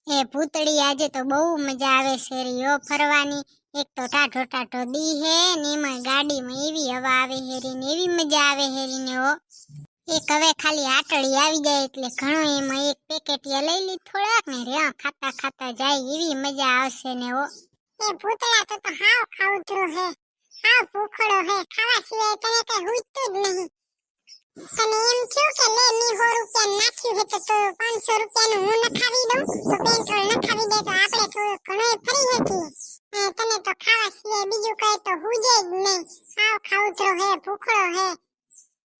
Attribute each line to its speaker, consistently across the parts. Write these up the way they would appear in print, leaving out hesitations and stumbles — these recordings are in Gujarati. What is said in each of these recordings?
Speaker 1: એ ભૂતળી આજે તો બહુ મજા આવે છે રીયો ફરવાની. એક તો ટાઢો ટાઢો દી હે ને એમાં ગાડીમાં એવી હવા આવે હેરી ને એવી મજા આવે હેરી ને હો. એક હવે ખાલી આટળી આવી જાય એટલે ઘણો એમાં એક પેકેટિયા લઈ લી થોડાક ને રે ખાતા ખાતા જાય એવી મજા આવશે ને હો. એ ભૂતળા તો હાવ ખાઉતરો હે, હાવ ભૂખડો હે, ખાવા સિવાય તને કઈ હુજતું જ નહીં. અને એમ થયું કે લે મી 100 રૂપિયા નાખ્યું હે તો 500 રૂપિયાનું હું નખાવી દઉં તો પેટ્રોલ નખાવી દે તો આપણે થોડું ઘણું ફરી શકીએ. તને તો ખાવા સિવાય બીજું કઈ તો હુજે જ નહીં. હાવ ખાઉતરો હે, ભૂખડો હે,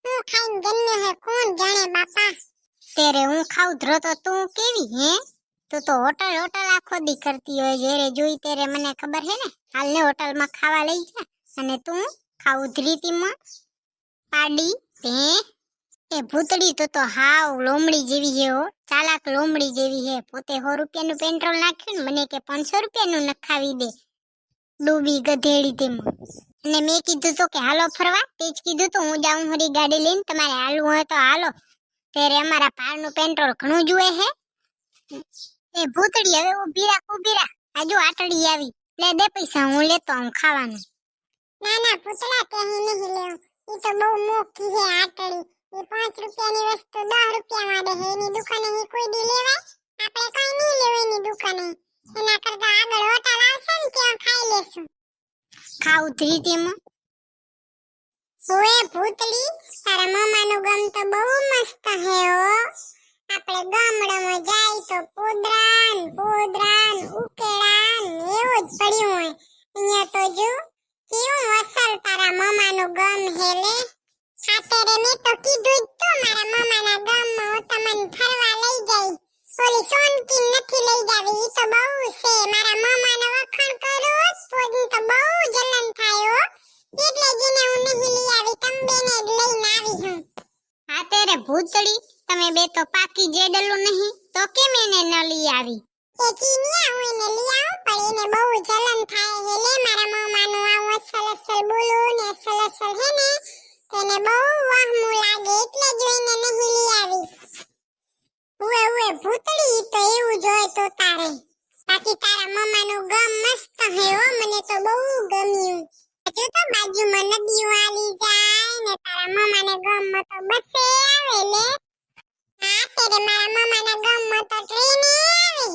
Speaker 1: હું ખાઈને જન્મ્યો હે કોણ જાણે બાપા. તેરે હું ખાઉતરો તો તું કેવી હે? તું તો હોટલ હોટલ આખો દી કરતી હોય, જેરે જોઈ તેરે મને ખબર હે ને. હાલ ને હોટલમાં ખાવા લઈ જા. અને તું ખાઉતરી તીમાં પાડી તે એ ભૂતડી તો હાવ લોમડી જેવી હે હો, ચાલાક લોમડી જેવી હે. પોતે 100 રૂપિયાનું પેટ્રોલ નાખ્યું ને મને કે 500 રૂપિયાનું નખાવી દે, ડૂબી ગધેડી તેમાં. અને મેં કીધું તો કે હાલો ફરવા, તે જ કીધું તો હું જાઉં હરી ગાડી લઈને, તમારે હાલવું હોય તો હાલો. ત્યારે અમારા પારનું પેટ્રોલ ઘણું જુએ હે. એ ભૂતડી હવે ઊભી રાખ, આજુ આટડી આવી, લે દે પૈસા, હું લેતો આવું ખાવાનું. ના ના ભૂતડા તે નહીં લેવું, ઈ તો બહુ મોંઘી હે આટડી. એ 5 રૂપિયાની વસ્તુ 10 રૂપિયામાં દે હે, એની દુકાને હી કોઈ દી લેવાય? આપણે કઈ નહીં લેવું એની દુકાને. એના કરતા આગળ હોટલ આવશે ને ત્યાં ખાઈ લેશું. ખાવું ધરી તેમાં ઓએ ભૂતડી, તારા મામાનું ગામ તો બહુ મસ્ત હે હો. આપણે ગામડામાં જાય તો પોદરાન ઉકેડાન એવું જ પડ્યું હોય. અહીંયા તો જો કેવું અસલ તારા મામાનું ગામ હે લે. ખાતરે મેં તો કીધું જ તો મારા મામાના ગામમાં હું તમને ફરવા લઈ જાય. ઓલી સોનકી નથી લઈ જાવી, ઈ તો બહુ છે. મારા મામાને વખાણ કરું પોદની તો બહુ જલન થાય હો, એટલે જીને હું નહીં લઈ આવી, તંબેને જ લઈને આવી હું. હા તેરે ભૂતડી, તમે બે તો પાકી જેડલું નહીં તો કેમ એને ન લઈ આવી? એ ચીનિયા હું એને લઈ આવું, પણ એને બહુ જલન થાય હે લે. મારા મામાનું આવું અસલ બોલું ને અસલ હે ને તેને બહુ વહમું લાગે, એટલે જ એને નહીં લઈ આવી. ઉએ ભૂતડી, તો એવું જ હોય તો તારે. બાકી તારા મામાનું ગામ મસ્ત હે હો, મને તો બહુ ગમ્યું. હજુ તો બાજુમાં નદીઓ આલી જાય ને તારા મામાને ગામમાં તો બસે આવે લે. હા તેરે મારા મામાના ગામમાં તો ટ્રેને આવે.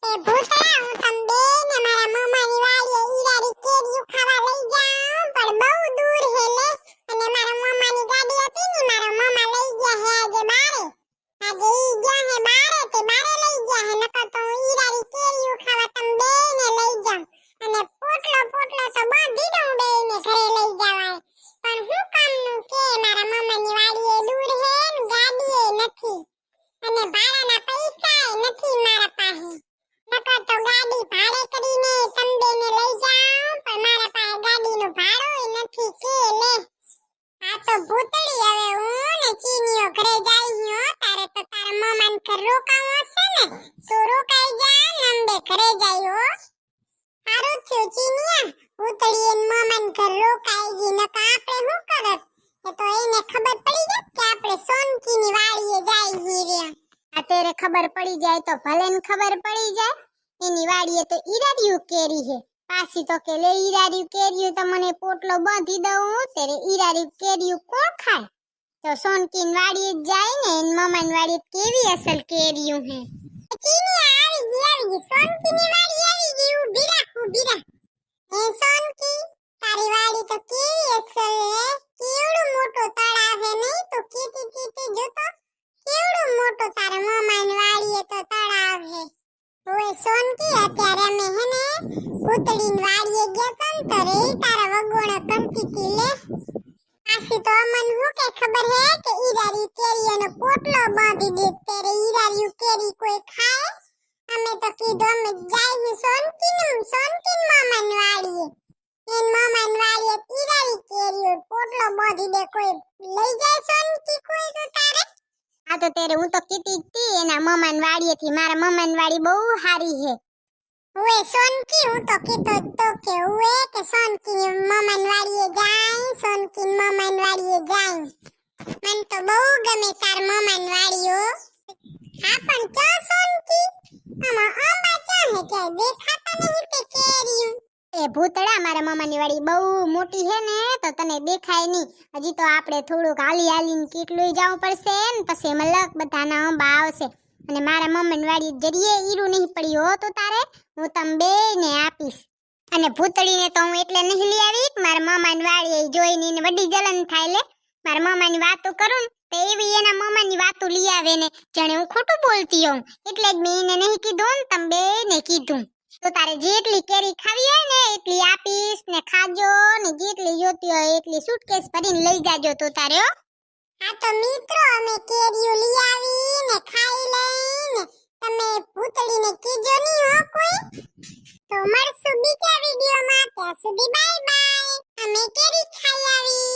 Speaker 1: એ ભૂતડા, હું તમ બે ને મારા મામાની વાડીએ ઈરારી કેરીઓ ખાવા લઈ જાઉં, પણ બહુ દૂર હે લે. અને મારા મામાની ગાડી હતી ને મારા મામા લઈ ગયા હે આજે બારે. આજે ઈ ગયા હે બારે, તે બારે લઈ ગયા હે, નકર તો હું ઈરારી કેરીઓ ખાવા તમ બે ને લઈ જાઉં. અને પોટલો તો બાંધી દઉં બે ને ઘરે લઈ જવાય. પણ હું કામનું કે મારા મામાની વાડીએ દૂર હે ને ગાડીએ નથી, અને ભાડાના પૈસા નથી મારા પાસે. નકર તો ગાડી ભાડે કરીને તંબેને લઈ જાઉં, પણ મારા પાસે ગાડીનું ભાડું નથી કે લે. આ તો ભૂતળી, હવે હું ને ચીનીઓ ઘરે જાય હો. તારે તો તારા મામાને ઘર રોકાવું હશે ને, તો રોકાઈ જા ને અંબે ઘરે જાય હો. હારું થયું ચીનિયા, ભૂતળી એન મામાને ઘર રોકાઈ ગઈ, નકર આપણે શું કરત? એ તો એને ખબર પડી જાય કે આપણે સોનકીની વાડીએ જાય હીર્યા. આ તેરે ખબર પડી જાય તો ભલે ને ખબર પડી જાય, એની વાડીએ તો ઈરારિયું કેરી હે. પાછી તો કે લે ઈરારિયું કેરીયું તો મને પોટલો બાંધી દઉં, તેરે ઈરારિયું કેરીયું કોણ ખાય? તો સોનકીની વાડીએ જાય ને એન મામાની વાડીએ કેવી અસલ કેરીયું હે. ચીનિયા આવી ગઈ, સોનકીની વાડી આવી ગઈ. ઊભી રાખ. એ સોનકી, તારી વાડી તો કેવી અસલ હે, કેવડું મોટું તળાવ હે નહીં? તો કીટી જોતો કેવડું મોટું તારા મામાની વાડીએ તો તળાવ હે. ઓય સોનકી, અત્યારે અમે હે ને ભૂતળીની વાડીએ ગયા તો રે તારા વગોણા કરતી હતી લે. પાછી તો અમન હું કે ખબર હે કે ઈરારી કેરીઓનો પોટલો બાંધી દે, ત્યારે ઈરારી કેરી કોઈ ખાય? અમે તો કીધું અમે જાય સોનકીન મામાની વાડીએ. એન મામાની વાડીએ ઈરારી કેરીઓ પોટલો બાંધી દે, કોઈ લઈ જાય સોનકી કોઈ તો તારે? આ તો તેરે હું તો કીધી હતી એના મામાની વાડીએથી, મારા મામાની વાડી બહુ સારી હે. ઓએ સોનકી, હું તો કીધો તો કે ઓએ કે સોનકી મામાની વાડીએ જાય, સોનકી મામાની વાડીએ જાય. મને તો બહુ ગમે તાર મામાની વાડીઓ. હા પણ ક્યાં સોનકી? આમાં દેખાતા નહીં તે કેરીયું.
Speaker 2: એ ભૂતડા, મારા મામાની વાડી બહુ મોટી છે ને તો તને દેખાય નહીં. હજી તો આપણે થોડુંક હાલી હાલીને કેટલું જવું પડશે ને પછી મલક બધાના આંબા આવશે. અને મારા મામાની વાડી જરીએ ઈરું નહીં પડ્યું હો તો તારે હું તમ બેયને આપીશ. અને ભૂતળીને તો હું એટલે નહીં લઈ આવી કે મારા મામાની વાડી જોઈને એને વડી જલન થાય. લે મારા મામાની વાતો કરું ને તો એવી એના મામાની વાતો લઈ આવે ને જાણે હું ખોટું બોલતી હોઉં. એટલે જ મેં એને નહીં કીધું ને તમે બેયને કીધું. તો તારે જેટલી કેરી ખાવી હોય ને એટલી આપીશ ને ખાજો ને જેટલી જોતી હોય એટલી સુટકેસ ભરીને લઈ જાજો તો તારે હો.
Speaker 1: આ તો મિત્રો અમે કેરીયું લઈ આવી ને ખાઈ લઈને તમે ભૂતળીને કીજો નહીં હો કોઈ. તો મળશું બીજા વિડીયોમાં. ત્યાં સુધી બાય બાય. અમે કેરી ખાઈ આવી.